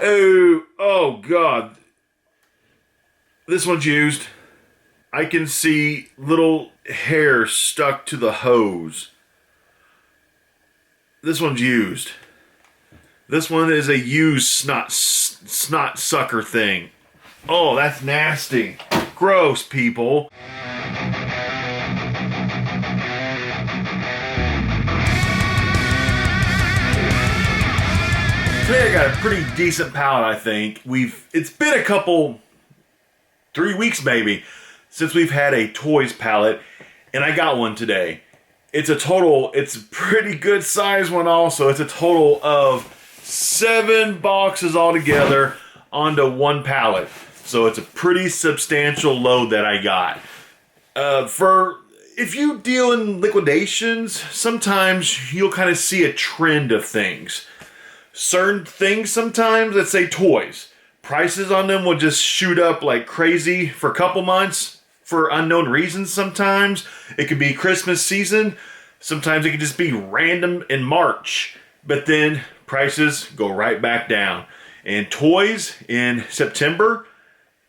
Oh God. This one's used. I can see little hair stuck to the hose. This one's used. This one is a used snot sucker thing. Oh, that's nasty. Gross, people. Today I got a pretty decent pallet, I think. It's been a couple, 3 weeks maybe, since we've had a toys pallet, and I got one today. It's a pretty good size one also. It's a total of 7 boxes altogether onto one pallet. So it's a pretty substantial load that I got. If you deal in liquidations, sometimes you'll kind of see a trend of things. Certain things sometimes, let's say toys, prices on them will just shoot up like crazy for a couple months for unknown reasons sometimes. It could be Christmas season. Sometimes it could just be random in March. But then prices go right back down. And toys in September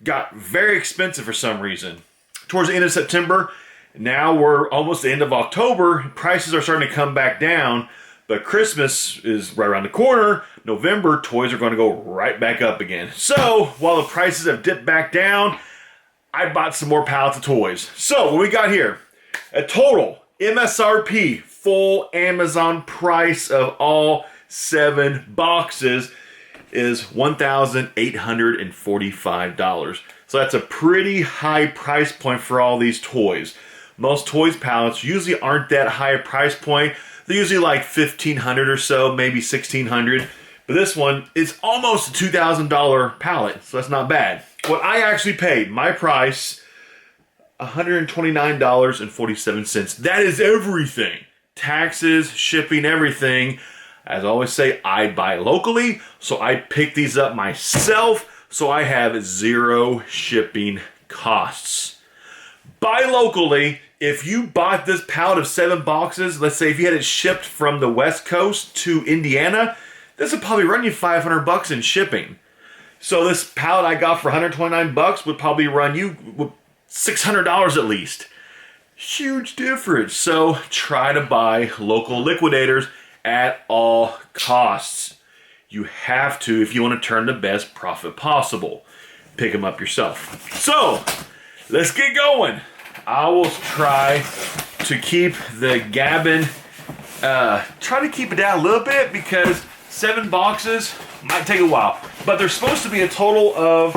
got very expensive for some reason. Towards the end of September, now we're almost the end of October, prices are starting to come back down. But Christmas is right around the corner. November, toys are going to go right back up again. So, while the prices have dipped back down, I bought some more pallets of toys. So, what we got here, a total MSRP, full Amazon price of all 7 boxes is $1,845. So that's a pretty high price point for all these toys. Most toys pallets usually aren't that high a price point. They're usually like $1,500 or so, maybe $1,600. But this one is almost a $2,000 pallet, so that's not bad. What I actually paid, my price, $129.47. That is everything. Taxes, shipping, everything. As I always say, I buy locally, so I pick these up myself, so I have 0 shipping costs. Buy locally. If you bought this pallet of 7 boxes, let's say if you had it shipped from the West Coast to Indiana, this would probably run you $500 in shipping. So this pallet I got for $129 would probably run you $600 at least. Huge difference. So try to buy local liquidators at all costs. You have to if you want to turn the best profit possible. Pick them up yourself. So let's get going. I will try to keep the gabbing, try to keep it down a little bit because 7 boxes might take a while. But there's supposed to be a total of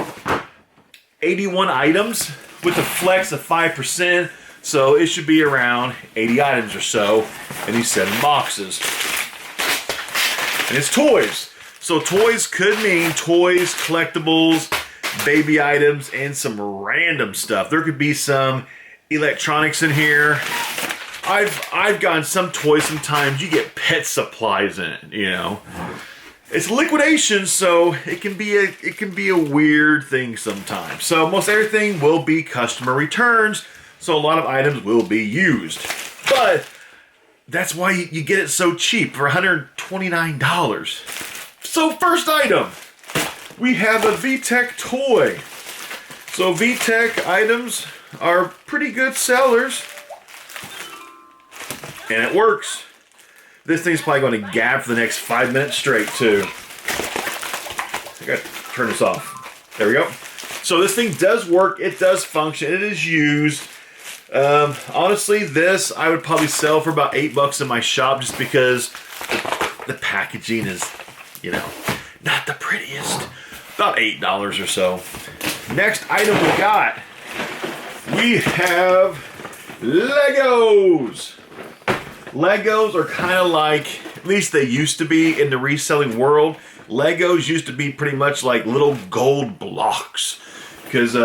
81 items with a flex of 5%. So it should be around 80 items or so in these 7 boxes. And it's toys. So toys could mean toys, collectibles, baby items, and some random stuff. There could be some electronics in here. I've gotten some toys sometimes. You get pet supplies in it, you know. It's liquidation, so it can be a weird thing sometimes. So most everything will be customer returns, so a lot of items will be used. But that's why you get it so cheap for $129. So first item, we have a VTech toy. So VTech items are pretty good sellers. And it works. This thing's probably going to gab for the next 5 minutes straight too. I gotta turn this off. There we go. So this thing does work. It does function. It is used. Honestly, this I would probably sell for about $8 in my shop just because the packaging is, you know, not the prettiest. About $8 or so. Next item we have Legos. Legos are kind of like, at least they used to be in the reselling world. Legos used to be pretty much like little gold blocks. Because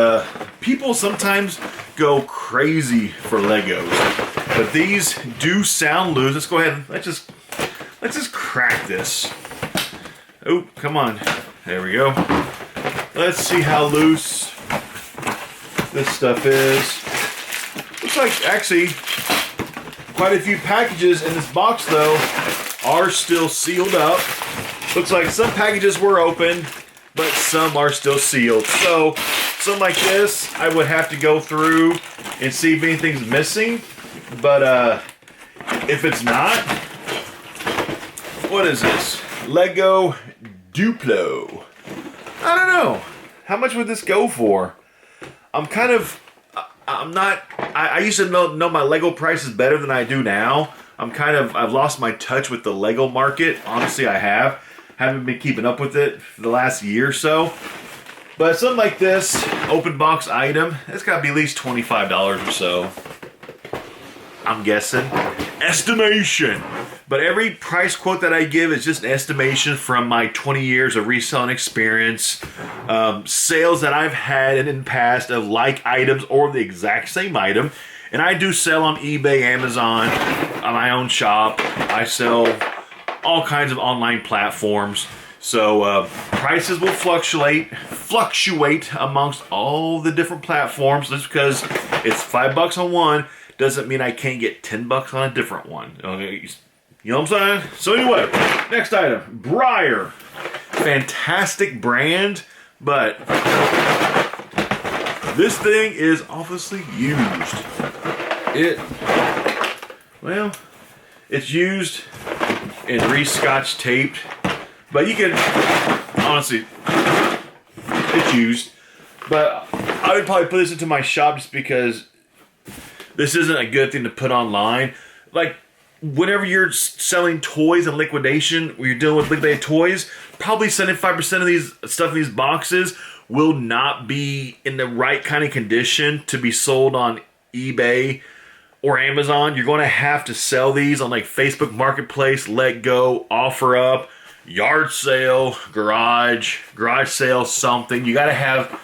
people sometimes go crazy for Legos. But these do sound loose. Let's go ahead and let's just crack this. Oh, come on. There we go. Let's see how loose this stuff is. Looks like actually quite a few packages in this box though are still sealed up. Looks like some packages were open. but some are still sealed. So something like this, I would have to go through and see if anything's missing. But if it's not, what is this? Lego Duplo. I don't know. How much would this go for? I used to know my Lego prices better than I do now. I've lost my touch with the Lego market. Honestly, I haven't been keeping up with it for the last year or so. But something like this, open box item, it's got to be at least $25 or so. I'm guessing. Estimation. But every price quote that I give is just an estimation from my 20 years of reselling experience, sales that I've had in the past of like items or the exact same item. And I do sell on eBay, Amazon, on my own shop. I sell all kinds of online platforms. So prices will fluctuate amongst all the different platforms. Just because it's $5 on one doesn't mean I can't get $10 on a different one. Okay. You know what I'm saying? So anyway, next item, Breyer. Fantastic brand, but this thing is obviously used. It's used and re-scotch taped, but you can, honestly, it's used. But I would probably put this into my shop just because this isn't a good thing to put online. Like, whenever you're selling toys and liquidation, when you're dealing with liquidated toys, probably 75% of these stuff in these boxes will not be in the right kind of condition to be sold on eBay or Amazon. You're going to have to sell these on like Facebook Marketplace, Let Go, Offer Up, yard sale, garage sale, something. You got to have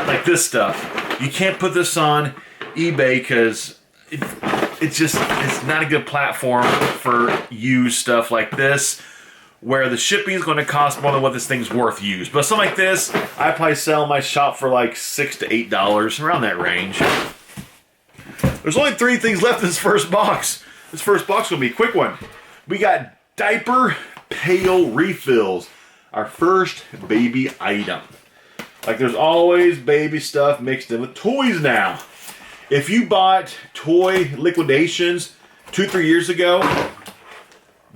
like this stuff. You can't put this on eBay because it's not a good platform for used stuff like this, where the shipping is going to cost more than what this thing's worth used. But something like this, I probably sell in my shop for like $6 to $8, around that range. There's only 3 things left in this first box. This first box will be a quick one. We got diaper pail refills, our first baby item. Like, there's always baby stuff mixed in with toys now. If you bought toy liquidations 2-3 years ago,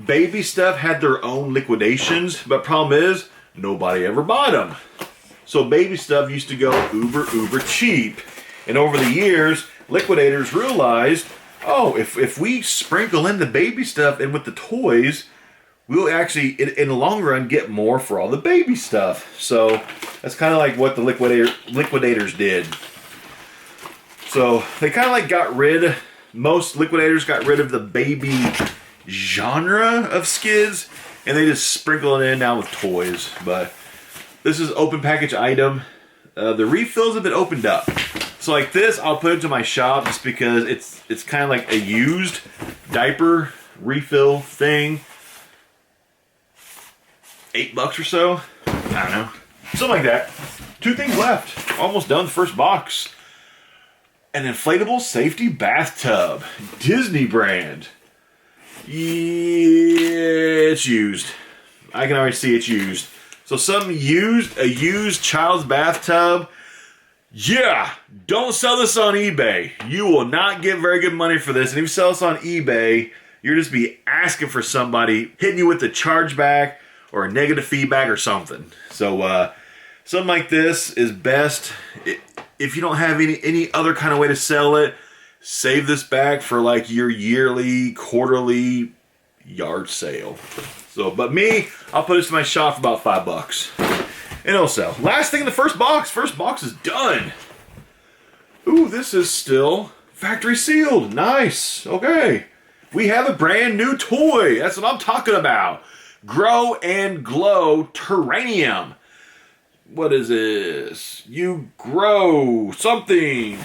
baby stuff had their own liquidations, but problem is, nobody ever bought them. So baby stuff used to go uber cheap. And over the years, liquidators realized, oh, if we sprinkle in the baby stuff and with the toys, we'll actually, in the long run, get more for all the baby stuff. So that's kind of like what the liquidators did. So they kind of like most liquidators got rid of the baby genre of skids, and they just sprinkle it in now with toys. But this is open package item. The refills have been opened up. So like this, I'll put it to my shop just because it's kind of like a used diaper refill thing. $8 or so. I don't know. Something like that. 2 things left. Almost done the first box. An inflatable safety bathtub. Disney brand. Yeah, it's used. I can already see it's used. So a used child's bathtub. Yeah, don't sell this on eBay. You will not get very good money for this. And if you sell this on eBay, you'll just be asking for somebody hitting you with a chargeback or a negative feedback or something. So something like this is best. If you don't have any other kind of way to sell it, save this back for like your yearly, quarterly yard sale. So, but me, I'll put this in my shop for about $5. And it'll sell. Last thing in the first box. First box is done. Ooh, this is still factory sealed. Nice. Okay. We have a brand new toy. That's what I'm talking about. Grow and Glow Terrarium. What is this? You grow something.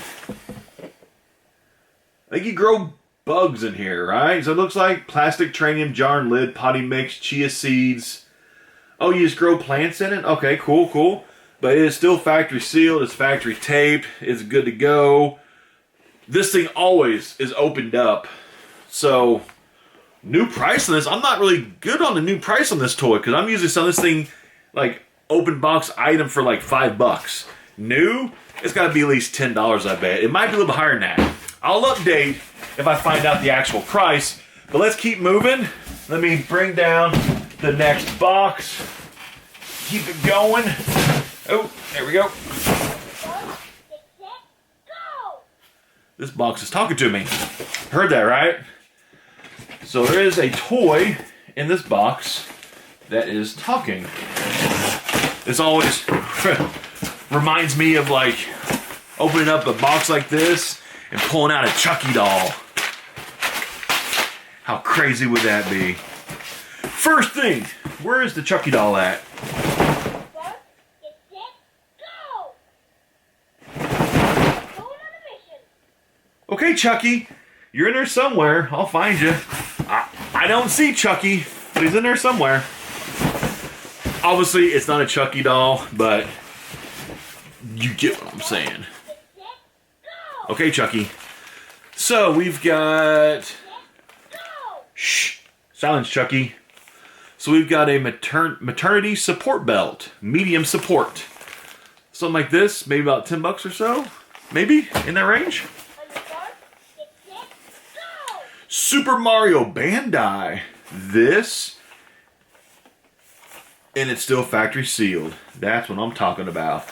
I think you grow bugs in here, right? So it looks like plastic terrarium jar and lid, potty mix, chia seeds. Oh, you just grow plants in it? Okay, cool. But it is still factory sealed. It's factory taped. It's good to go. This thing always is opened up. So, new price on this. I'm not really good on the new price on this toy because I'm usually selling this thing like open box item for like $5. New, it's got to be at least $10, I bet. It might be a little bit higher than that. I'll update if I find out the actual price, but let's keep moving. Let me bring down the next box. Keep it going. Oh, there we go. This box is talking to me. Heard that, right? So there is a toy in this box that is talking. This always reminds me of like opening up a box like this and pulling out a Chucky doll. How crazy would that be? First thing, where is the Chucky doll at? Okay, Chucky, you're in there somewhere. I'll find you. I don't see Chucky, but he's in there somewhere. Obviously, it's not a Chucky doll, but you get what I'm saying. Okay, Chucky. So we've got... Shh. Silence, Chucky. So we've got a maternity support belt. Medium support. Something like this. Maybe about $10 or so. Maybe in that range. Super Mario Bandai. This, and it's still factory sealed. That's what I'm talking about.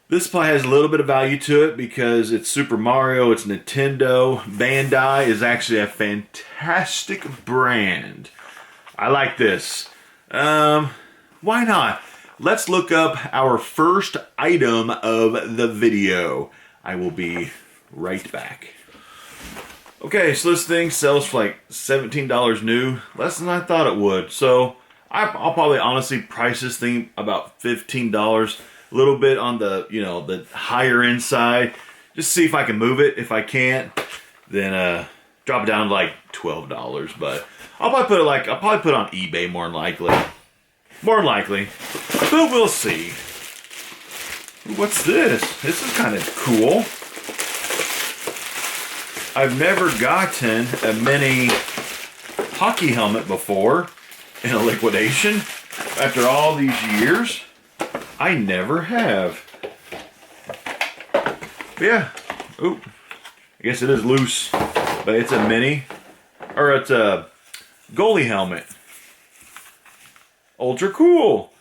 This probably has a little bit of value to it because it's Super Mario, it's Nintendo. Bandai is actually a fantastic brand. I like this. Why not? Let's look up our first item of the video. I will be right back. Okay, so this thing sells for like $17 new, less than I thought it would. So I'll probably honestly price this thing about $15, a little bit on the, you know, the higher end side. Just see if I can move it. If I can't, then drop it down to like $12. But I'll probably put it on eBay more than likely. More than likely, but we'll see. What's this? This is kind of cool. I've never gotten a mini hockey helmet before in a liquidation. After all these years, I never have. But yeah, oh, I guess it is loose, but it's a mini, or it's a goalie helmet. Ultra cool.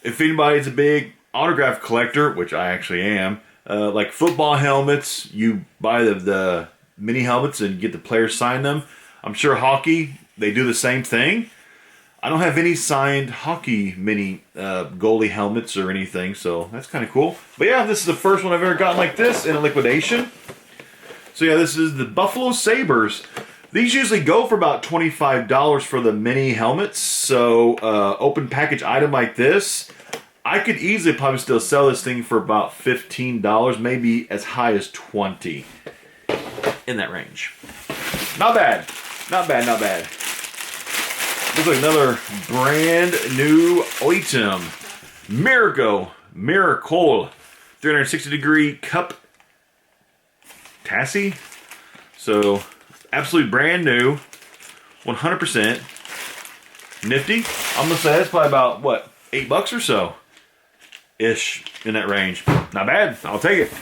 If anybody's a big autograph collector, which I actually am, like football helmets, you buy the mini helmets and get the players sign them. I'm sure hockey, they do the same thing. I don't have any signed hockey mini goalie helmets or anything, so that's kind of cool. But yeah, this is the first one I've ever gotten like this in a liquidation. So yeah, this is the Buffalo Sabres. These usually go for about $25 for the mini helmets. So open package item like this, I could easily probably still sell this thing for about $15, maybe as high as $20. In that range. Not bad. Not bad, not bad. Looks like another brand new item. Miracle 360 degree cup Tassie. So absolutely brand new. 100%. Nifty. I'm gonna say that's probably about what, $8 or so. Ish in that range. Not bad. I'll take it.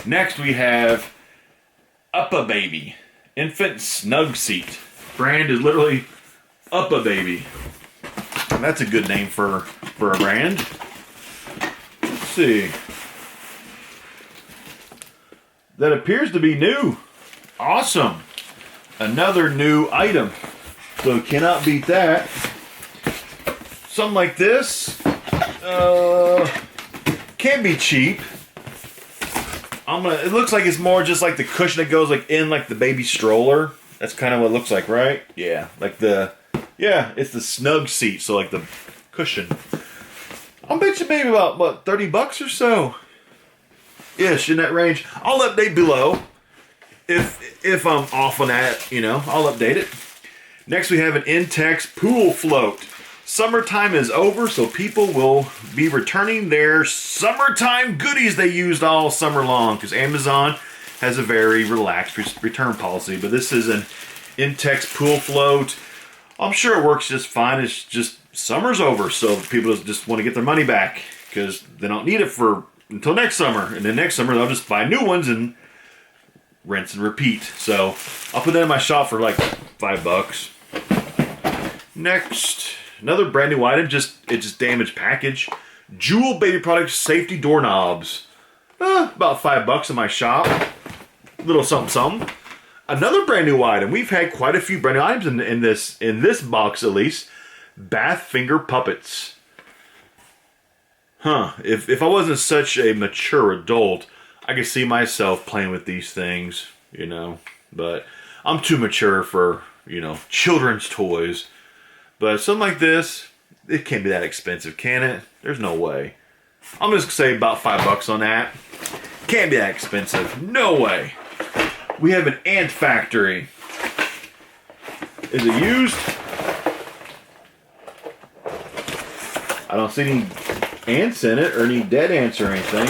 Next we have Uppa Baby. Infant Snug Seat. Brand is literally Uppa Baby. That's a good name for a brand. Let's see. That appears to be new. Awesome. Another new item. So cannot beat that. Something like this. Can't be cheap. It looks like it's more just like the cushion that goes like in like the baby stroller. That's kind of what it looks like, right? Yeah, like it's the snug seat, so like the cushion. I'll bet you maybe about what, $30 or so, ish, in that range. I'll update below if I'm off on that. You know, I'll update it. Next, we have an Intex pool float. Summertime is over, so people will be returning their summertime goodies they used all summer long, because Amazon has a very relaxed return policy. But this is an Intex pool float. I'm sure it works just fine. It's just summer's over, so people just want to get their money back because they don't need it until next summer. And then next summer, they'll just buy new ones and rinse and repeat. So I'll put that in my shop for like $5. Next, another brand new item, it just damaged package. Jewel baby products safety doorknobs. About $5 in my shop. Little something something. Another brand new item. We've had quite a few brand new items in this box at least. Bath finger puppets. If I wasn't such a mature adult, I could see myself playing with these things, you know. But I'm too mature for, you know, children's toys. But something like this, it can't be that expensive, can it? There's no way. I'm just gonna say about $5 on that. Can't be that expensive. No way. We have an ant factory. Is it used? I don't see any ants in it or any dead ants or anything.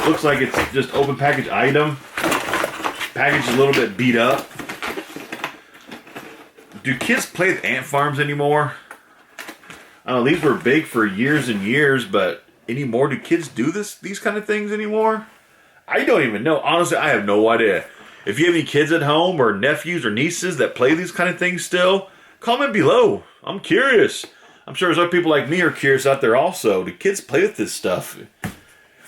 Looks like it's just open package item. Package a little bit beat up. Do kids play with ant farms anymore? I don't know, these were big for years and years, but anymore, do kids do these kind of things anymore? I don't even know. Honestly, I have no idea. If you have any kids at home or nephews or nieces that play these kind of things still, comment below. I'm curious. I'm sure there's other people like me are curious out there also. Do kids play with this stuff?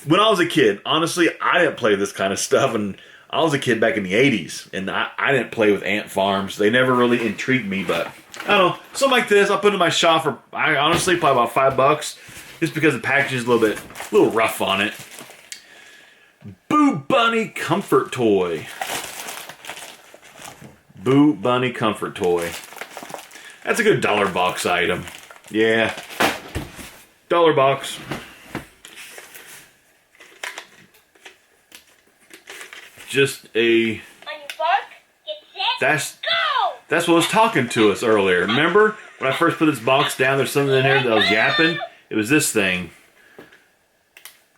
When I was a kid, honestly, I didn't play this kind of stuff, and I was a kid back in the 80s, and I didn't play with ant farms. They never really intrigued me, but I don't know. Something like this, I'll put it in my shop for, I honestly, probably about $5, just because the package is a little rough on it. Boo Bunny Comfort Toy. Boo Bunny Comfort Toy. That's a good dollar box item. Yeah. Dollar box. Just a... On your bark, get set, go! That's what was talking to us earlier. Remember? When I first put this box down, there's something in there that was yapping. It was this thing.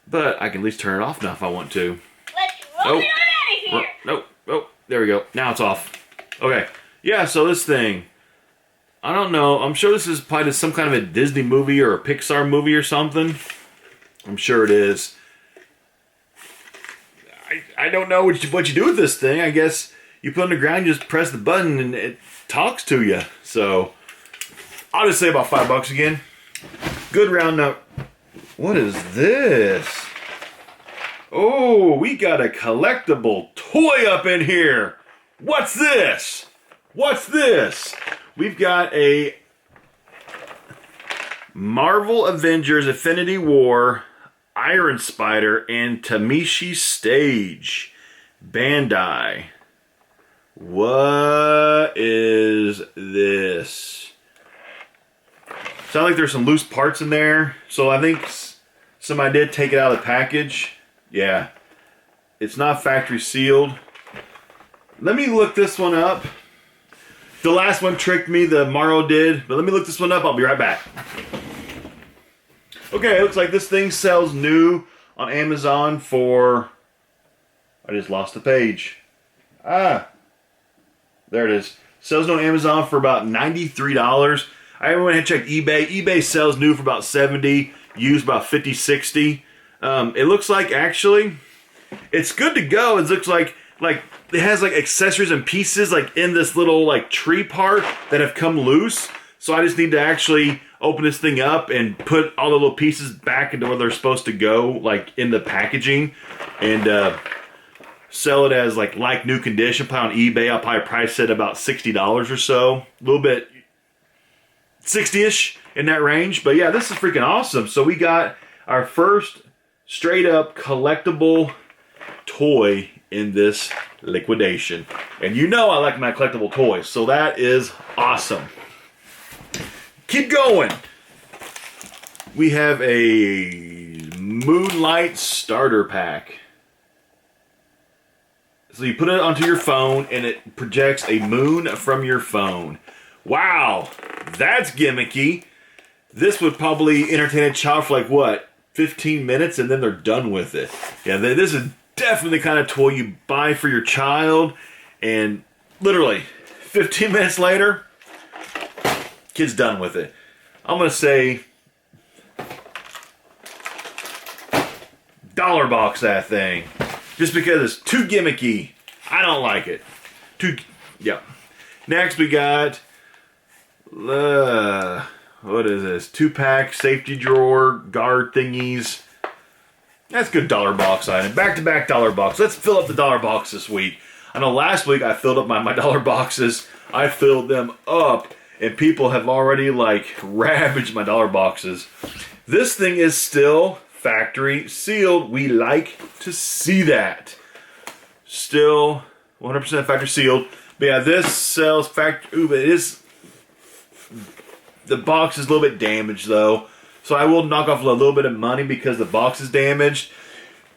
But I can at least turn it off now if I want to. Let's roll it on out of here! Nope. Oh, there we go. Now it's off. Okay. Yeah, so this thing. I don't know. I'm sure this is probably some kind of a Disney movie or a Pixar movie or something. I'm sure it is. I don't know what you do with this thing. I guess you put it on the ground, you just press the button, and it talks to you. So, I'll just say about $5 again. Good round number. What is this? Oh, we got a collectible toy up in here. What's this? What's this? We've got a Marvel Avengers Infinity War Iron Spider and Tamishi Stage. Bandai. What is this? Sounds like there's some loose parts in there. So I think somebody did take it out of the package. Yeah. It's not factory sealed. Let me look this one up. The last one tricked me, the Morrow did. But let me look this one up. I'll be right back. Okay, it looks like this thing sells new on Amazon for... I just lost the page. There it is. Sells new on Amazon for about $93. I went ahead and checked eBay. eBay sells new for about $70, used about $50, $60. It looks like, actually, it's good to go. It looks like it has like accessories and pieces like in this little like tree part that have come loose. So I just need to actually open this thing up and put all the little pieces back into where they're supposed to go, like in the packaging, and sell it as like new condition. Probably on eBay, I'll probably price it about $60 or so. A little bit 60-ish in that range. But yeah, this is freaking awesome. So we got our first straight up collectible toy in this liquidation. And you know I like my collectible toys, so that is awesome. Keep going. We have a Moonlight starter pack. So you put it onto your phone and it projects a moon from your phone. Wow, that's gimmicky. This would probably entertain a child for like what, 15 minutes and then they're done with it. Yeah, this is definitely the kind of toy you buy for your child and literally 15 minutes later, kid's done with it. I'm going to say dollar box that thing. Just because it's too gimmicky. I don't like it. Yeah. Next we got, what is this? 2-pack safety drawer guard thingies. That's a good dollar box item. Back-to-back dollar box. Let's fill up the dollar box this week. I know last week I filled up my dollar boxes. I filled them up, and people have already like ravaged my dollar boxes. This thing is still factory sealed. We like to see that. Still 100% factory sealed. But yeah, this sells factory. Ooh, but it is. The box is a little bit damaged though. So I will knock off a little bit of money because the box is damaged.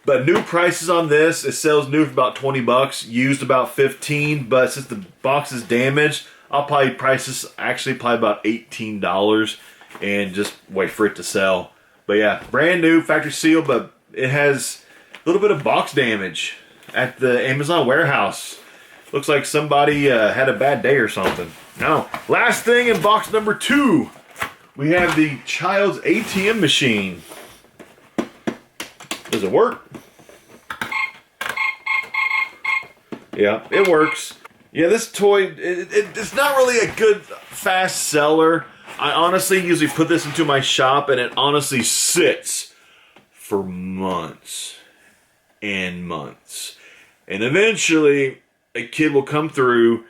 But new prices on this, it sells new for about 20 bucks, used about 15. But since the box is damaged, I'll probably price this actually probably about $18 and just wait for it to sell. But yeah, brand new, factory sealed, but it has a little bit of box damage at the Amazon warehouse. Looks like somebody had a bad day or something. Now, last thing in box number 2, we have the child's ATM machine. Does it work? Yeah, it works. Yeah, this toy, it's not really a good fast seller. I honestly usually put this into my shop and it honestly sits for months and months. And eventually, a kid will come through,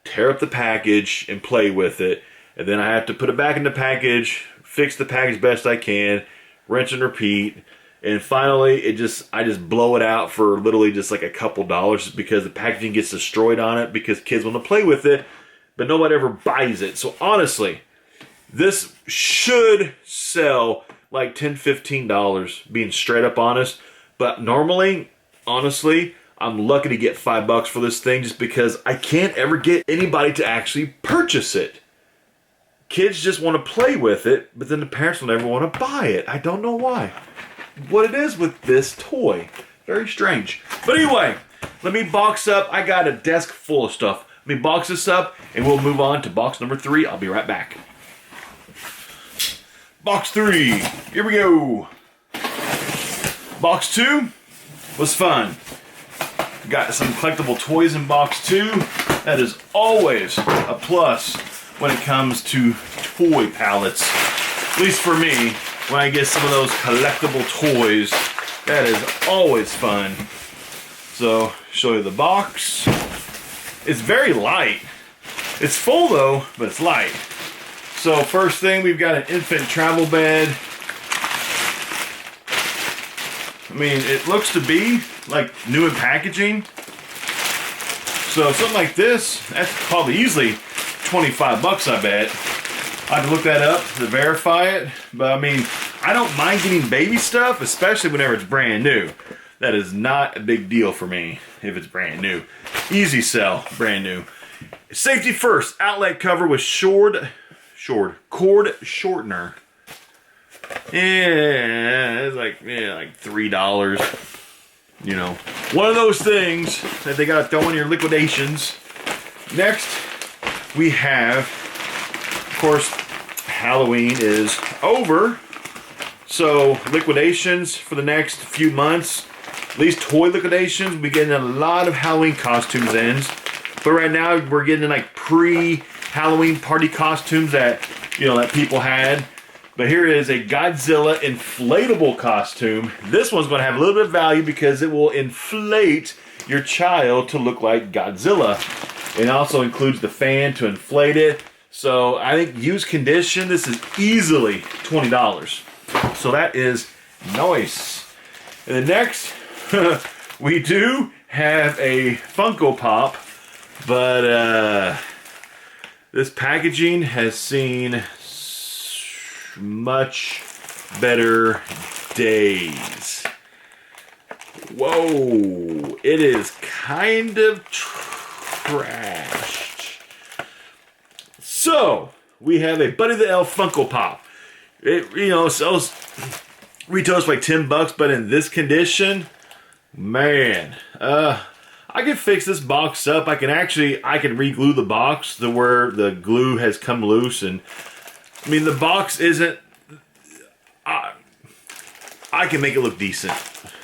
tear up the package, and play with it. And then I have to put it back in the package, fix the package best I can, rinse and repeat. And finally, I just blow it out for literally just like a couple dollars because the packaging gets destroyed on it because kids want to play with it, but nobody ever buys it. So honestly, this should sell like $10, $15, being straight up honest. But normally, honestly, I'm lucky to get $5 for this thing just because I can't ever get anybody to actually purchase it. Kids just want to play with it, but then the parents will never want to buy it. I don't know why. What it is with this toy. Very strange. But anyway, let me box up. I got a desk full of stuff. Let me box this up and we'll move on to box number 3. I'll be right back. Box 3. Here we go. Box 2 was fun. Got some collectible toys in box 2. That is always a plus when it comes to toy pallets. At least for me. When I get some of those collectible toys, that is always fun. So, show you the box. It's very light. It's full though, but it's light. So, first thing, we've got an infant travel bed. I mean, it looks to be like new in packaging. So, something like this, that's probably easily 25 bucks, I bet. I have to look that up to verify it, but I mean, I don't mind getting baby stuff, especially whenever it's brand new. That is not a big deal for me if it's brand new. Easy sell, brand new. Safety first, outlet cover with cord shortener. Yeah, it's like $3. You know, one of those things that they gotta throw in your liquidations. Next, we have, of course, Halloween is over, so liquidations for the next few months, at least toy liquidations, we'll be getting a lot of Halloween costumes in. But right now we're getting like pre-Halloween party costumes that people had. But here is a Godzilla inflatable costume. This one's going to have a little bit of value because it will inflate your child to look like Godzilla. It also includes the fan to inflate it. So I think used condition, this is easily $20. So that is nice. And then next, we do have a Funko Pop, but this packaging has seen much better days. Whoa, it is kind of trashed. So, we have a Buddy the Elf Funko Pop. It, sells, retails for like $10, but in this condition, man, I can fix this box up. I can re-glue the box to where the glue has come loose, and I mean, the box isn't... I can make it look decent.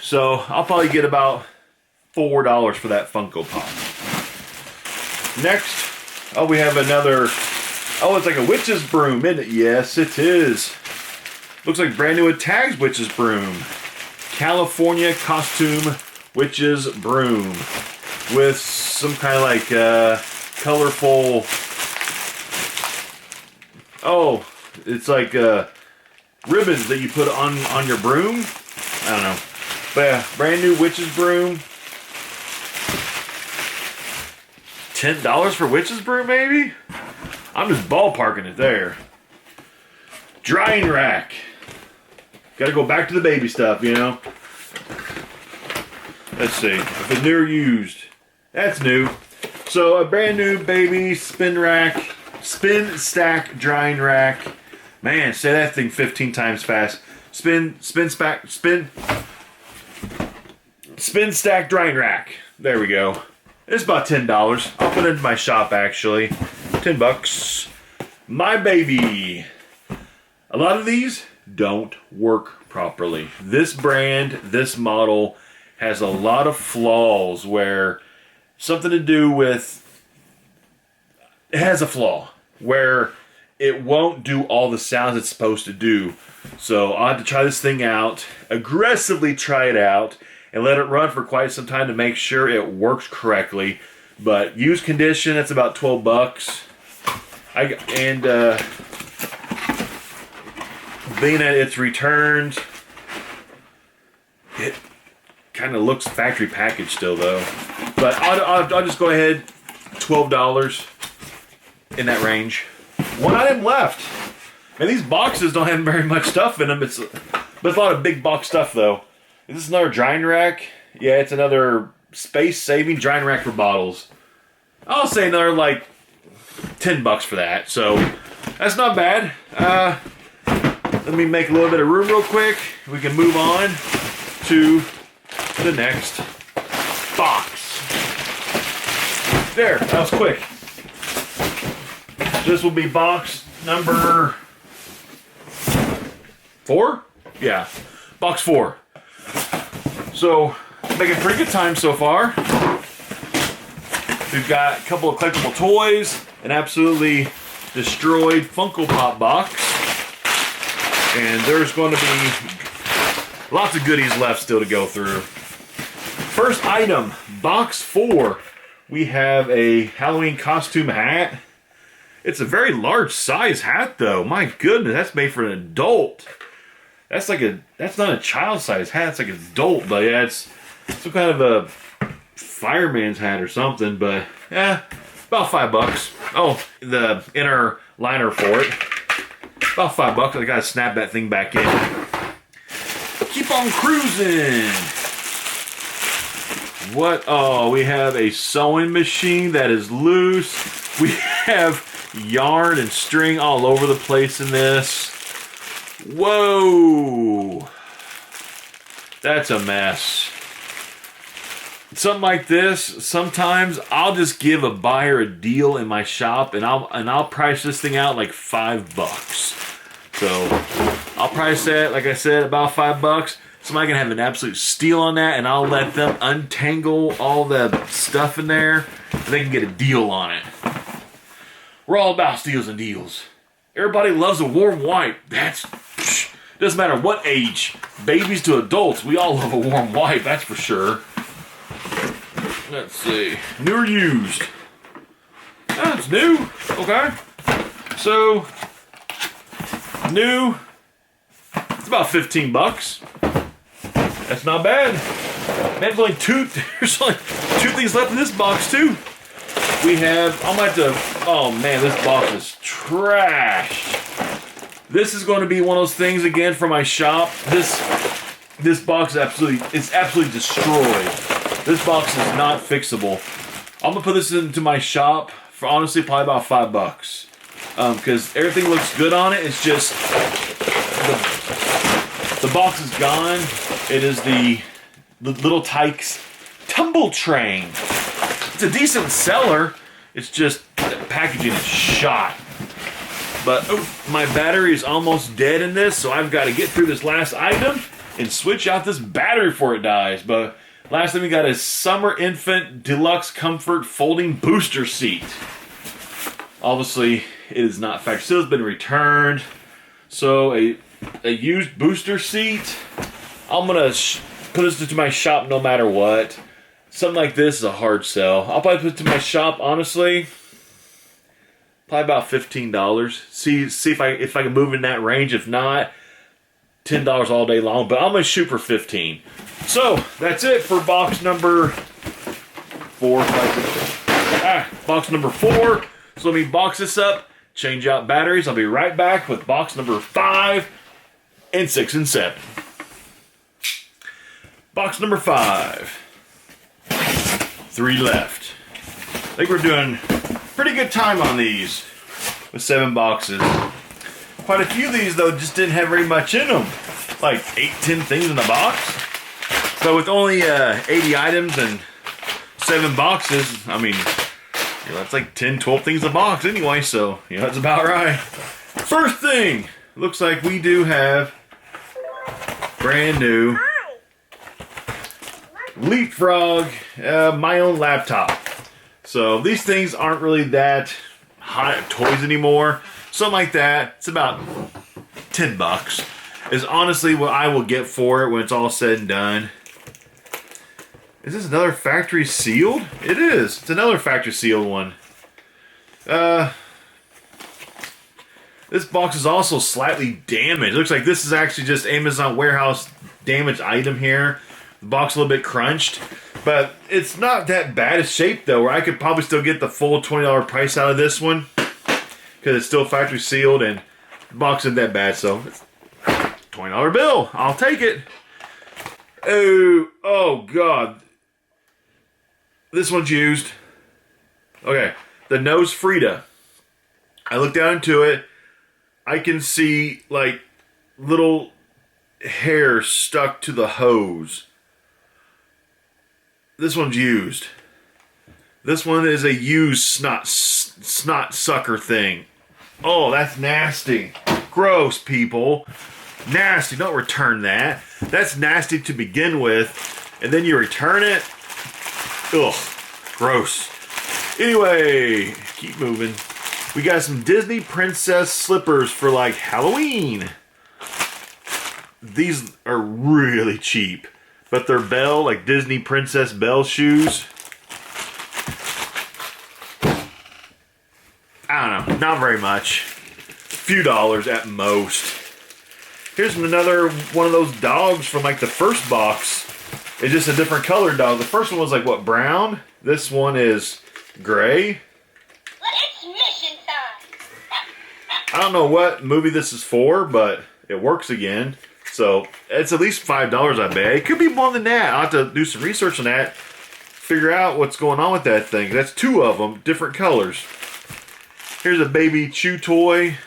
So, I'll probably get about $4 for that Funko Pop. Next, we have another... Oh, it's like a witch's broom, isn't it? Yes, it is. Looks like brand new with tags witch's broom. California costume witch's broom. With some kind of like colorful... Oh, it's like ribbons that you put on your broom. I don't know. But yeah, brand new witch's broom. $10 for witch's broom, maybe? I'm just ballparking it there. Drying rack. Gotta go back to the baby stuff, you know? Let's see. If it's new or used. That's new. So a brand new baby spin rack. Spin stack drying rack. Man, say that thing 15 times fast. Spin stack drying rack. There we go. It's about $10. I'll put it in my shop actually. $10. My baby. A lot of these don't work properly. This brand, this model has a lot of flaws where something to do with, it has a flaw where it won't do all the sounds it's supposed to do. So I'll have to try this thing out, aggressively try it out, and let it run for quite some time to make sure it works correctly. But used condition, it's about $12. Being that it's returned, it kind of looks factory packaged still though. But I'll just go ahead, $12 in that range. One item left. And these boxes don't have very much stuff in them. But it's a lot of big box stuff though. Is this another drying rack? Yeah, it's another space-saving drying rack for bottles. I'll say another like $10 for that. So that's not bad. Let me make a little bit of room real quick. We can move on to the next box. There, that was quick. This will be box number 4? Yeah, box 4. So, making pretty good time so far. We've got a couple of collectible toys, an absolutely destroyed Funko Pop box, and there's going to be lots of goodies left still to go through. First item, box 4. We have a Halloween costume hat. It's a very large size hat though. My goodness, that's made for an adult. That's not a child size hat, it's like an adult, but yeah, it's some kind of a fireman's hat or something, but yeah, about $5. Oh, the inner liner for it. About $5. I gotta snap that thing back in. Keep on cruising. What? Oh, we have a sewing machine that is loose. We have yarn and string all over the place in this. Whoa. That's a mess. Something like this, sometimes I'll just give a buyer a deal in my shop and I'll price this thing out like $5. So I'll price that, like I said, about $5. Somebody can have an absolute steal on that and I'll let them untangle all the stuff in there and they can get a deal on it. We're all about steals and deals. Everybody loves a warm wipe. Doesn't matter what age, babies to adults, we all love a warm wipe, that's for sure. Let's see. New or used? Oh, it's new. Okay. So, new. It's about $15. That's not bad. Man, there's only two things left in this box, too. We have, I'm going to have to, oh man, this box is trashed. This is going to be one of those things again for my shop. This box is absolutely destroyed. This box is not fixable. I'm gonna put this into my shop for honestly probably about $5. Because everything looks good on it. It's just the box is gone. It is the Little Tykes Tumble Train. It's a decent seller. It's just the packaging is shot. But my battery is almost dead in this, so I've got to get through this last item and switch out this battery before it dies. But last thing we got is Summer Infant Deluxe Comfort Folding Booster Seat. Obviously, it is not factory sealed. It's been returned. So a used booster seat. I'm gonna put this into my shop no matter what. Something like this is a hard sell. I'll probably put it to my shop, honestly. Probably about $15. See if I can move in that range. If not, $10 all day long. But I'm gonna shoot for 15. So that's it for box number 4. Box number 4. So let me box this up, change out batteries. I'll be right back with box number 5 and 6 and 7. Box number 5. 3 left. I think we're doing pretty good time on these with 7 boxes. Quite a few of these, though, just didn't have very much in them. Like 8-10 things in the box. So with only 80 items and 7 boxes, I mean, that's like 10-12 things a box anyway, so that's about right. First thing, looks like we do have brand new Leapfrog, my own laptop. So these things aren't really that hot toys anymore. Something like that. It's about $10. Is honestly what I will get for it when it's all said and done. Is this another factory sealed? It is. It's another factory sealed one. This box is also slightly damaged. It looks like this is actually just Amazon warehouse damaged item here. The box a little bit crunched, but it's not that bad a shape though, where I could probably still get the full $20 price out of this one because it's still factory sealed and the box isn't that bad. So it's $20 bill. I'll take it. Oh God. This one's used. Okay, the nose Frida. I looked down into it. I can see like little hair stuck to the hose. This one's used. This one is a used snot sucker thing. Oh, that's nasty. Gross, people. Nasty. Don't return that. That's nasty to begin with. And then you return it. Ugh. Gross. Anyway, keep moving. We got some Disney princess slippers for like Halloween. These are really cheap. But they're Belle, like Disney Princess Belle shoes. I don't know, not very much. A few dollars at most. Here's another one of those dogs from like the first box. It's just a different color dog. The first one was like, what, brown? This one is gray. It's mission time. I don't know what movie this is for, but it works again. So it's at least $5, I bet. It could be more than that. I'll have to do some research on that. Figure out what's going on with that thing. That's 2 of them, different colors. Here's a baby chew toy.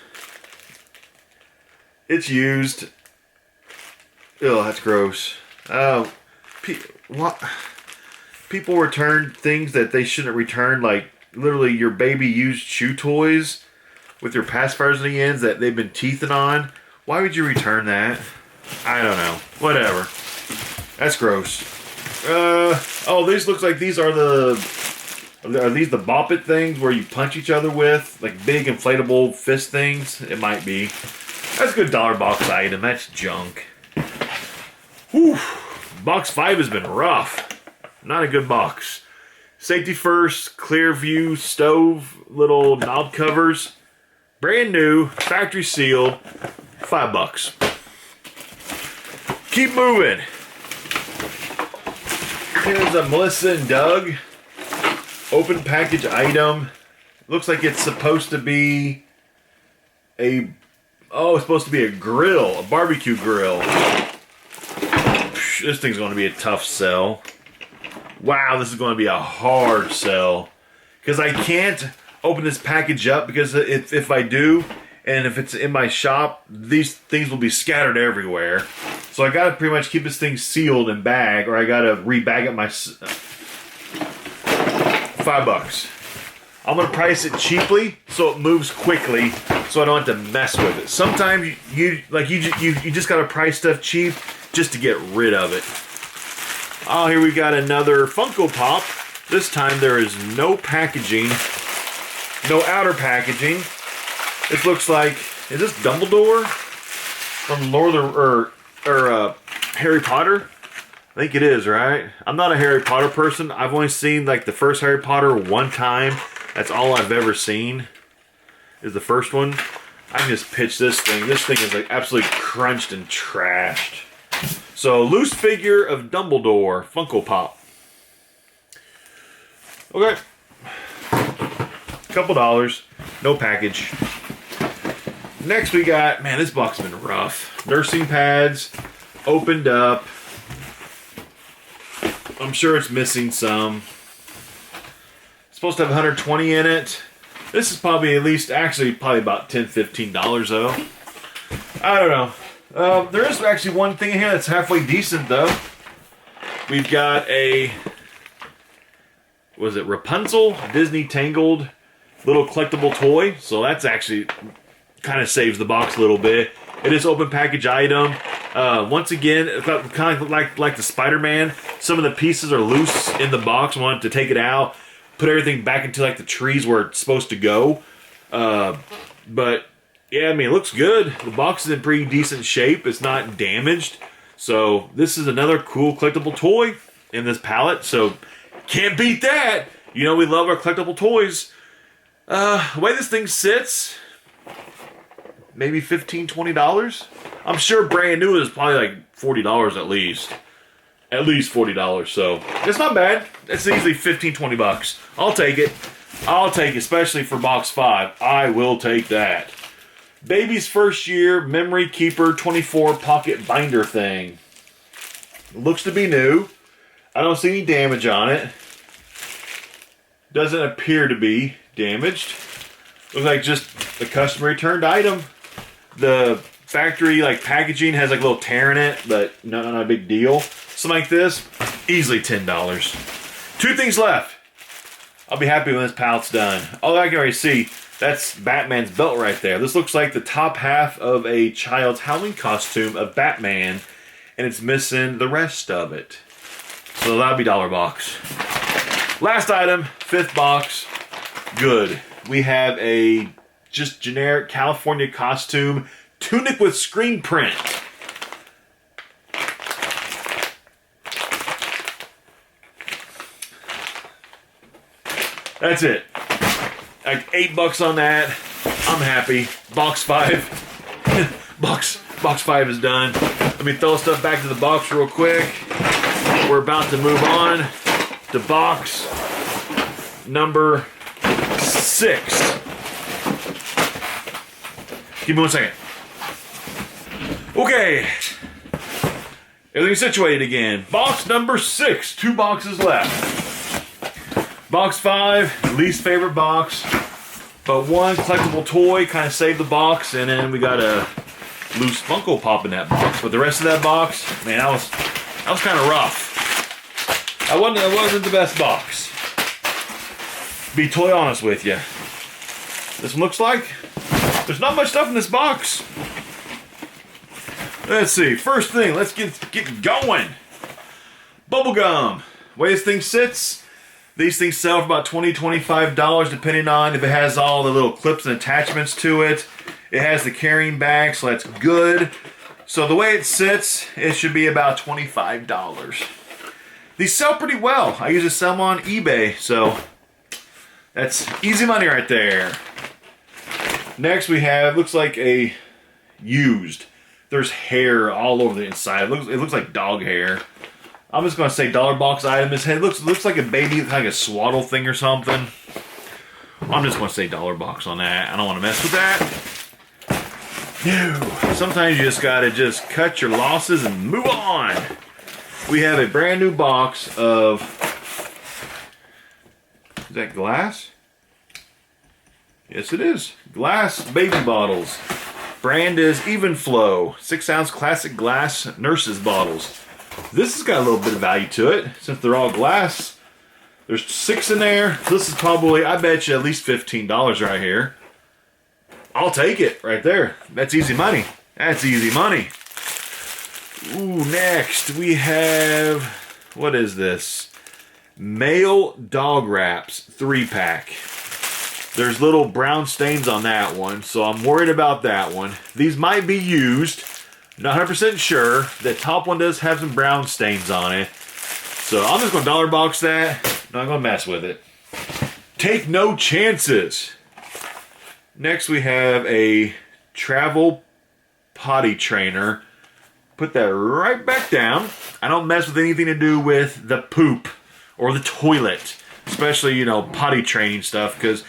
It's used. Oh, that's gross. People return things that they shouldn't return, like literally your baby used chew toys with your pacifiers on the ends that they've been teething on. Why would you return that? I don't know. Whatever. That's gross. Oh, these looks like these are these the Bop It things where you punch each other with? Like big inflatable fist things? It might be. That's a good dollar box item. That's junk. Whew. Box 5 has been rough. Not a good box. Safety first, clear view, stove, little knob covers. Brand new, factory sealed, $5. Keep moving. Here's a Melissa and Doug open package item. Looks like it's supposed to be it's supposed to be a grill, a barbecue grill. This thing's going to be a tough sell. Wow, this is going to be a hard sell. Because I can't open this package up, because if I do, and if it's in my shop, these things will be scattered everywhere. So I gotta pretty much keep this thing sealed and bag, or I gotta rebag it my $5. I'm gonna price it cheaply so it moves quickly. so I don't have to mess with it. Sometimes you just gotta price stuff cheap just to get rid of it. Oh, here we got another Funko Pop. This time there is no packaging, no outer packaging. This looks like, is this Dumbledore from Lord of or Harry Potter? I think it is, right? I'm not a Harry Potter person. I've only seen like the first Harry Potter one time. That's all I've ever seen, is the first one. I can just pitch this thing. This thing is like absolutely crunched and trashed. So, loose figure of Dumbledore, Funko Pop. Okay. Couple dollars. No package. Next we got, man, this box has been rough. Nursing pads, opened up. I'm sure it's missing some. It's supposed to have 120 in it. This is probably at least, actually probably about $10, $15 though. I don't know. There is actually one thing in here that's halfway decent though. We've got a, was it Rapunzel? Disney Tangled little collectible toy. So that's actually kind of saves the box a little bit. It is open package item. Once again, kind of like the Spider-Man. Some of the pieces are loose in the box. Wanted to take it out, put everything back into like the trees where it's supposed to go. But yeah, I mean, it looks good. The box is in pretty decent shape. It's not damaged. So this is another cool collectible toy in this palette. So can't beat that. You know we love our collectible toys. The way this thing sits, maybe $15, $20. I'm sure brand new is probably like $40 at least. At least $40, so it's not bad. It's easily 15, 20 bucks. I'll take it. I'll take it, especially for box 5. I will take that. Baby's first year memory keeper 24 pocket binder thing. Looks to be new. I don't see any damage on it. Doesn't appear to be damaged. Looks like just the customer returned item. The factory like packaging has like a little tear in it, but not a big deal. Something like this, easily $10. 2 things left. I'll be happy when this pallet's done. Oh, I can already see, that's Batman's belt right there. This looks like the top half of a child's Halloween costume of Batman, and it's missing the rest of it. So that'll be $1 box. Last item, 5th box. Good. We have a just generic California costume tunic with screen print. That's it. Like $8 on that. I'm happy. Box 5. box 5 is done. Let me throw stuff back to the box real quick. We're about to move on to box number 6. Give me 1 second. Okay. Everything's situated again. Box number 6. 2 boxes left. Box 5, least favorite box. But one collectible toy kind of saved the box. And then we got a loose Funko Pop in that box. But the rest of that box, man, that was kind of rough. That wasn't the best box. Be totally honest with you. This one looks like there's not much stuff in this box. Let's see. First thing, let's get going. Bubblegum. Way this thing sits, these things sell for about $20, $25 depending on if it has all the little clips and attachments to it. It has the carrying bag, so that's good. So the way it sits, it should be about $25. These sell pretty well. I usually sell them on eBay, so that's easy money right there. Next we have, looks like a used. There's hair all over the inside. It looks like dog hair. I'm just going to say $1 box item. His head looks like a baby, like a swaddle thing or something. I'm just going to say $1 box on that. I don't want to mess with that. No. Sometimes you just got to just cut your losses and move on. We have a brand new box of, is that glass? Yes, it is. Glass baby bottles. Brand is Evenflow. 6-ounce classic glass nurses bottles. This has got a little bit of value to it, since they're all glass. There's 6 in there. This is probably, I bet you, at least $15 right here. I'll take it right there. That's easy money. That's easy money. Ooh, next we have, what is this? Male dog wraps 3-pack. There's little brown stains on that one, so I'm worried about that one. These might be used. Not 100% sure. The top one does have some brown stains on it. So I'm just going to dollar box that. Not going to mess with it. Take no chances. Next we have a travel potty trainer. Put that right back down. I don't mess with anything to do with the poop or the toilet. Especially, you know, potty training stuff. Because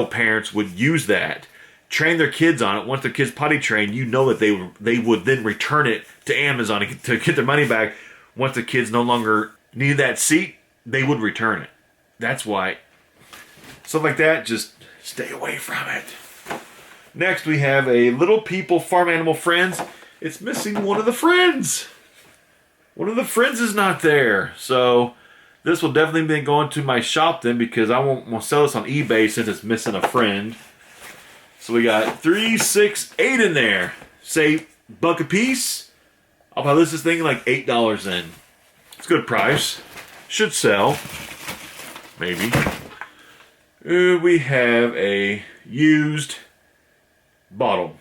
parents would use that. Train their kids on it. Once their kids potty trained, you know that they would then return it to Amazon to get their money back. Once the kids no longer needed that seat, they would return it. That's why stuff like that, just stay away from it. Next, we have a Little People Farm Animal Friends. It's missing one of the friends. One of the friends is not there. So this will definitely be going to my shop then, because I won't sell this on eBay since it's missing a friend. So we got 3, 6, 8 in there. Say $1 a piece. I'll probably list this thing like $8 in. It's a good price. Should sell. Maybe. We have a used bottle.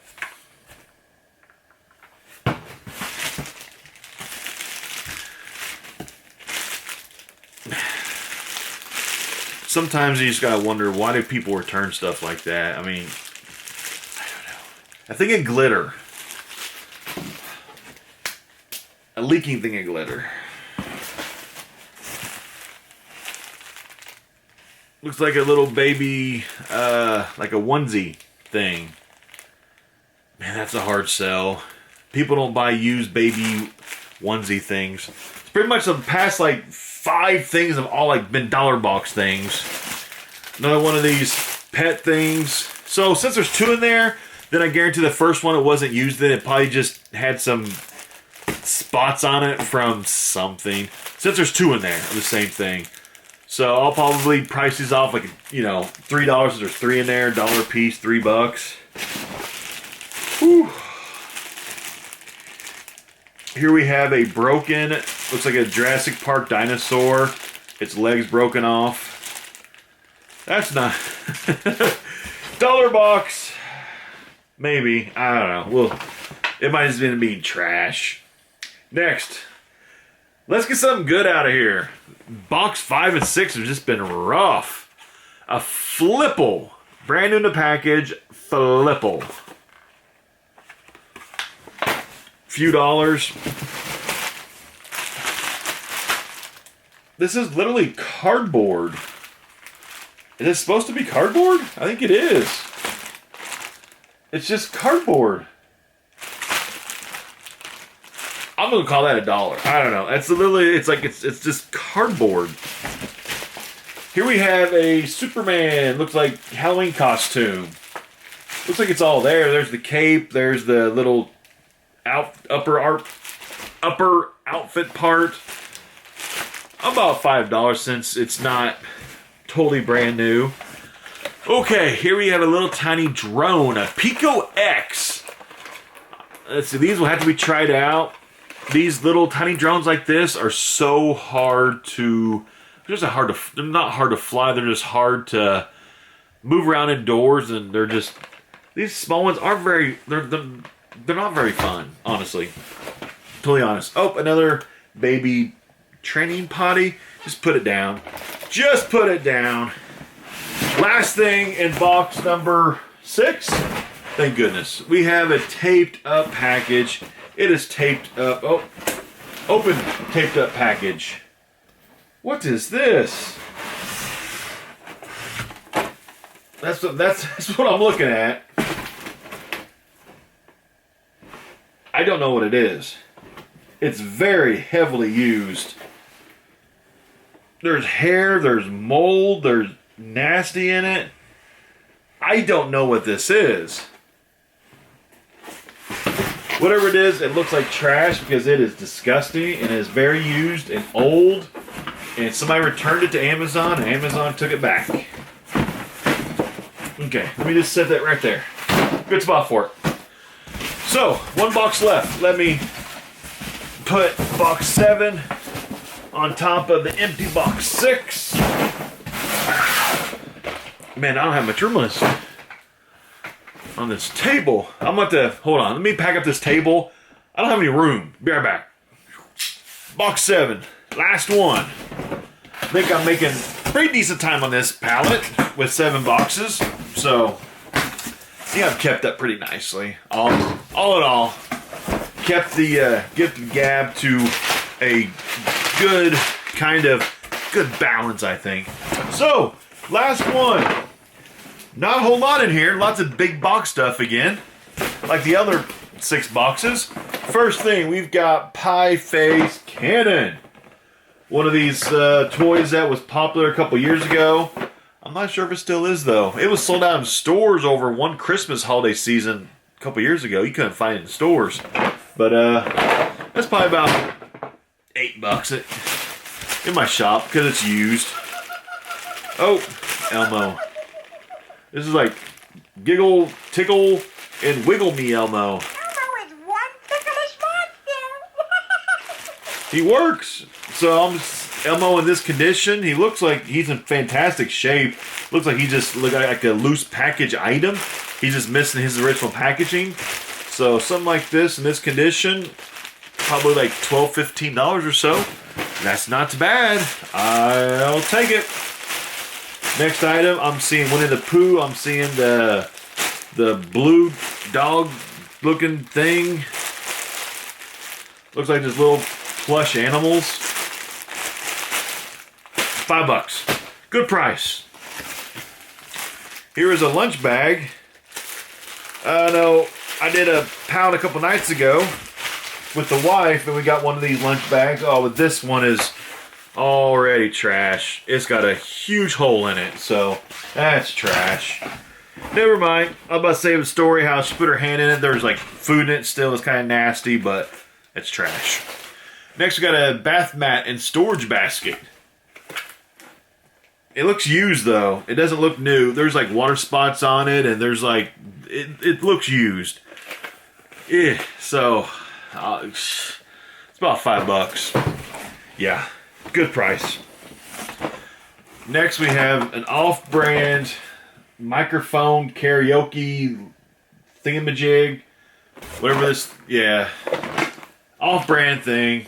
Sometimes you just gotta wonder, why do people return stuff like that? I mean, I don't know. I think of glitter. A leaking thing of glitter. Looks like a little baby, like a onesie thing. Man, that's a hard sell. People don't buy used baby onesie things. It's pretty much the past like 5 things have all like been dollar box things. Another one of these pet things. So since there's 2 in there, then I guarantee the first one it wasn't used then. It probably just had some spots on it from something. Since there's 2 in there of the same thing. So I'll probably price these off like, $3. There's 3 in there, $1 a piece, $3. Whew. Here we have a broken, looks like a Jurassic Park dinosaur. Its legs broken off. That's not dollar box. Maybe, I don't know. Well, it might have been being trash. Next, let's get something good out of here. Box 5 and 6 have just been rough. A Flipple. Brand new in the package. Flipple. Few dollars. This is literally cardboard. Is it supposed to be cardboard? I think it is. It's just cardboard. I'm gonna call that $1. I don't know. It's literally, it's just cardboard. Here we have a Superman. Looks like Halloween costume. Looks like it's all there. There's the cape. There's the little upper outfit part. About $5 since it's not totally brand new. Okay, here we have a little tiny drone, a Pico X. Let's see, these will have to be tried out. These little tiny drones like this are so hard to, they're not hard to fly, they're just hard to move around indoors, and they're just, these small ones aren't very, they're not very fun, honestly. Totally honest. Oh, another baby training potty. Just put it down. Just put it down. Last thing in box number 6. Thank goodness. We have a taped up package. It is taped up. Oh, open taped up package. What is this? That's what I'm looking at. I don't know what it is. It's very heavily used. There's hair, there's mold, there's nasty in it. I don't know what this is. Whatever it is, it looks like trash because it is disgusting and is very used and old. And somebody returned it to Amazon and Amazon took it back. Okay, let me just set that right there. Good spot for it. So, one box left. Let me put box 7 on top of the empty box 6. Man, I don't have much room on this table. I'm about to, hold on, let me pack up this table. I don't have any room. Be right back. Box 7, last one. I think I'm making pretty decent time on this pallet with 7 boxes. So, I think I've kept up pretty nicely. All in all, kept the gift gab to a good balance, I think. So, last one. Not a whole lot in here. Lots of big box stuff again, like the other 6 boxes. First thing, we've got Pie Face Cannon. One of these toys that was popular a couple years ago. I'm not sure if it still is, though. It was sold out in stores over one Christmas holiday season a couple years ago. You couldn't find it in stores. But that's probably about $8 in my shop because it's used. Oh, Elmo. This is like Giggle, Tickle, and Wiggle Me Elmo. Elmo is one ticklish monster. He works. So Elmo in this condition. He looks like he's in fantastic shape. Looks like he just looked like a loose package item. He's just missing his original packaging. So something like this in this condition, probably like $12, $15 or so. That's not bad. I'll take it. Next item, I'm seeing Winnie the Pooh. I'm seeing the blue dog looking thing. Looks like just little plush animals. $5. Good price. Here is a lunch bag. No, I did a pound a couple nights ago with the wife, and we got one of these lunch bags. Oh, but this one is already trash. It's got a huge hole in it, so that's trash. Never mind. I'm about to say the story how she put her hand in it. There's like food in it still. It's kind of nasty, but it's trash. Next, we got a bath mat and storage basket. It looks used, though. It doesn't look new. There's like water spots on it, and there's like, it looks used. Yeah, so it's about $5. Yeah, good price. Next, we have an off-brand microphone karaoke thingamajig. Whatever this, yeah. Off-brand thing.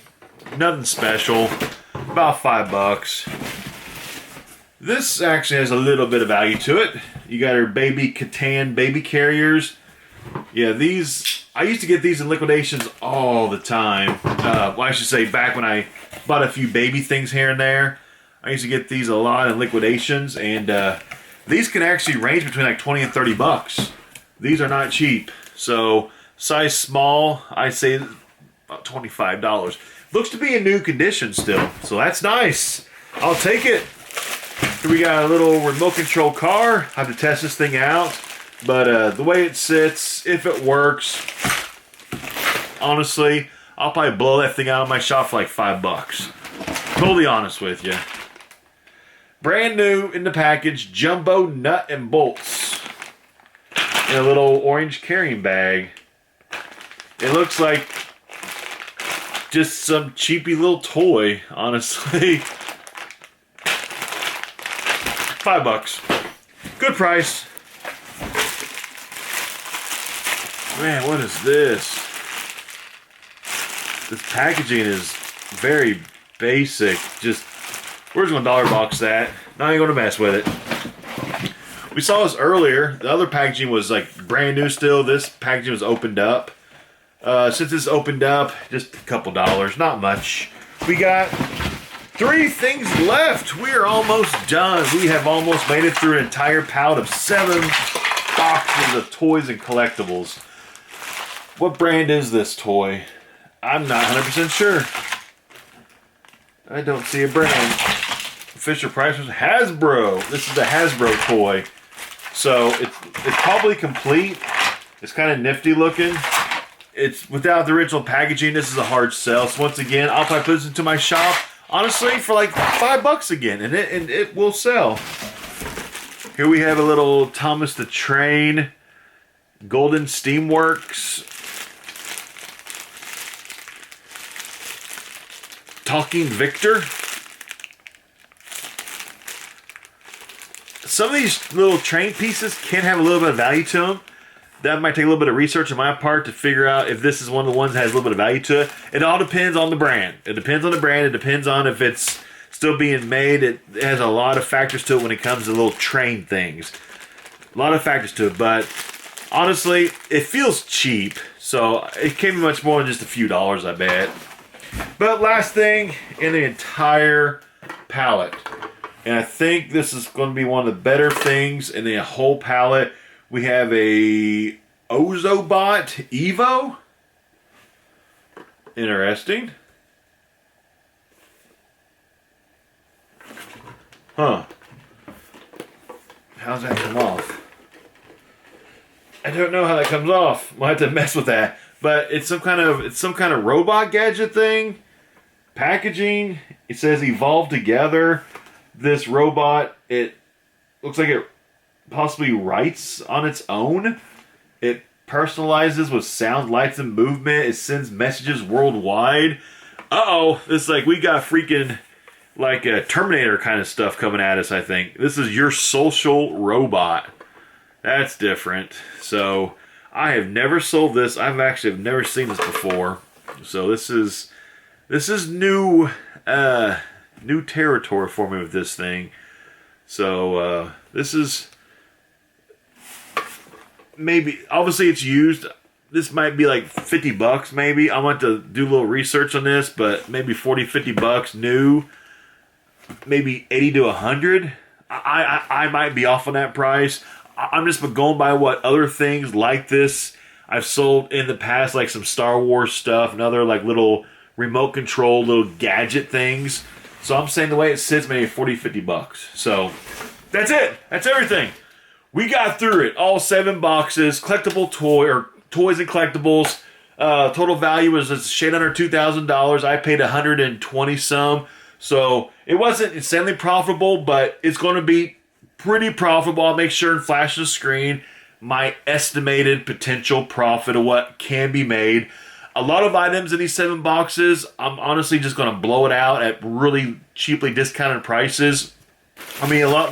Nothing special. About $5. This actually has a little bit of value to it. You got our baby Catan baby carriers. Yeah, these, I used to get these in liquidations all the time. Well, I should say back when I bought a few baby things here and there. I used to get these a lot in liquidations, and these can actually range between like $20 and $30. These are not cheap. So, size small, I say about $25. Looks to be in new condition still, so that's nice. I'll take it. Here we got a little remote control car. I have to test this thing out, but the way it sits, if it works, honestly, I'll probably blow that thing out of my shop for like $5. Totally honest with you. Brand new in the package, jumbo nut and bolts in a little orange carrying bag. It looks like just some cheapy little toy, honestly. $5. Good price. Man, what is this? This packaging is very basic. Just, we're just gonna dollar box that. Not even gonna mess with it. We saw this earlier. The other packaging was like brand new still. This packaging was opened up. Since it's opened up, just a couple dollars, not much. We got 3 things left. We are almost done. We have almost made it through an entire pallet of 7 boxes of toys and collectibles. What brand is this toy? I'm not 100% sure. I don't see a brand. Fisher Price was Hasbro. This is the Hasbro toy. So it's probably complete. It's kind of nifty looking. It's without the original packaging. This is a hard sell. So once again, I'll probably put this into my shop, honestly, for like $5 again, and it will sell. Here we have a little Thomas the Train Golden Steamworks Talking Victor. Some of these little train pieces can have a little bit of value to them. That might take a little bit of research on my part to figure out if this is one of the ones that has a little bit of value to it. It all depends on the brand. It depends on the brand. It depends on if it's still being made. It has a lot of factors to it when it comes to little train things. A lot of factors to it, but honestly, it feels cheap. So it can't be much more than just a few dollars, I bet. But last thing in the entire palette. And I think this is going to be one of the better things in the whole palette. We have a Ozobot Evo. Interesting. Huh. How's that come off? I don't know how that comes off. We'll have to mess with that. But it's some kind of robot gadget thing. Packaging. It says evolve together. This robot, it looks like it possibly writes on its own. It personalizes with sound, lights, and movement. It sends messages worldwide. Uh-oh. It's like we got freaking like a Terminator kind of stuff coming at us, I think. This is your social robot. That's different. So, I have never sold this. I've actually never seen this before. So, this is new new territory for me with this thing. So, this is maybe, obviously it's used. This might be like 50 bucks maybe. I want to do a little research on this, but maybe 40, 50 bucks new. Maybe 80 to 100. I might be off on that price. I'm just going by what other things like this I've sold in the past, like some Star Wars stuff and other like little remote control, little gadget things. So I'm saying the way it sits, maybe 40, 50 bucks. So that's it. That's everything. We got through it. All 7 boxes, collectible toys and collectibles. Total value was a shade under $2,000. I paid 120 some. So it wasn't insanely profitable, but it's going to be pretty profitable. I'll make sure and flash the screen my estimated potential profit of what can be made. A lot of items in these 7 boxes, I'm honestly just going to blow it out at really cheaply discounted prices. There's a lot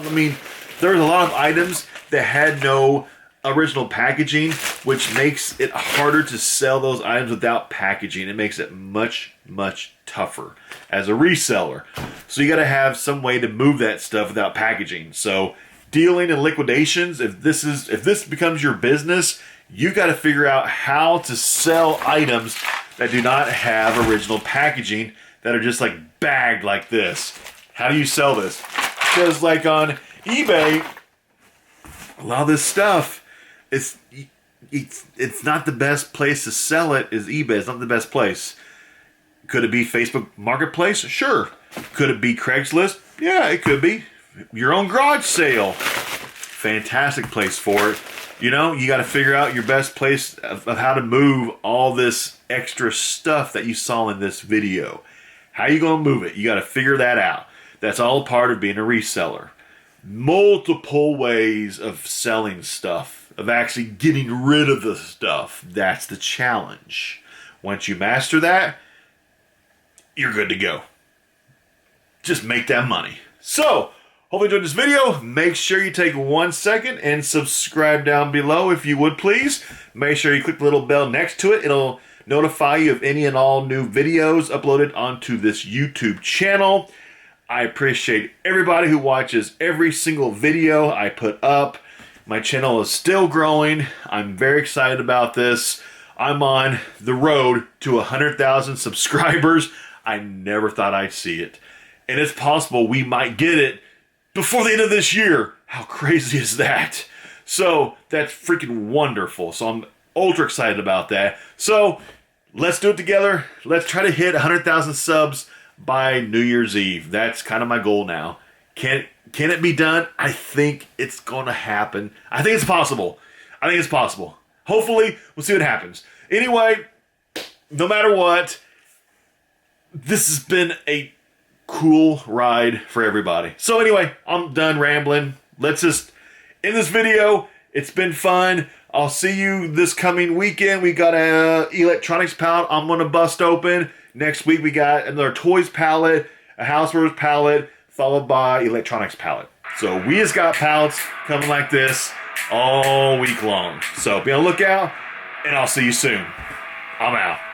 of items that had no original packaging, which makes it harder to sell those items without packaging. It makes it much, much tougher as a reseller. So you got to have some way to move that stuff without packaging. So dealing and liquidations, if this becomes your business, you got to figure out how to sell items that do not have original packaging, that are just like bagged like this. How do you sell this? Because like on eBay, a lot of this stuff, it's not the best place to sell it is eBay. It's not the best place. Could it be Facebook Marketplace? Sure. Could it be Craigslist? Yeah, it could be. Your own garage sale. Fantastic place for it. You know, you got to figure out your best place of how to move all this extra stuff that you saw in this video. How you going to move it? You got to figure that out. That's all part of being a reseller. Multiple ways of selling stuff, of actually getting rid of the stuff. That's the challenge. Once you master that, you're good to go. Just make that money. So, hope you enjoyed this video. Make sure you take 1 second and subscribe down below if you would please. Make sure you click the little bell next to it. It'll notify you of any and all new videos uploaded onto this YouTube channel. I appreciate everybody who watches every single video I put up. My channel is still growing. I'm very excited about this. I'm on the road to 100,000 subscribers. I never thought I'd see it. And it's possible we might get it before the end of this year. How crazy is that? So that's freaking wonderful. So I'm ultra excited about that. So let's do it together. Let's try to hit 100,000 subs by New Year's Eve. That's kind of my goal now. Can it be done? I think it's going to happen. I think it's possible. Hopefully, we'll see what happens. Anyway, no matter what, this has been a cool ride for everybody. So anyway, I'm done rambling. Let's just in this video. It's been fun. I'll see you this coming weekend. We got a electronics pallet I'm going to bust open. Next week we got another toys pallet, a housewares pallet, followed by electronics pallet. So we just got pallets coming like this all week long. So be on the lookout, and I'll see you soon. I'm out.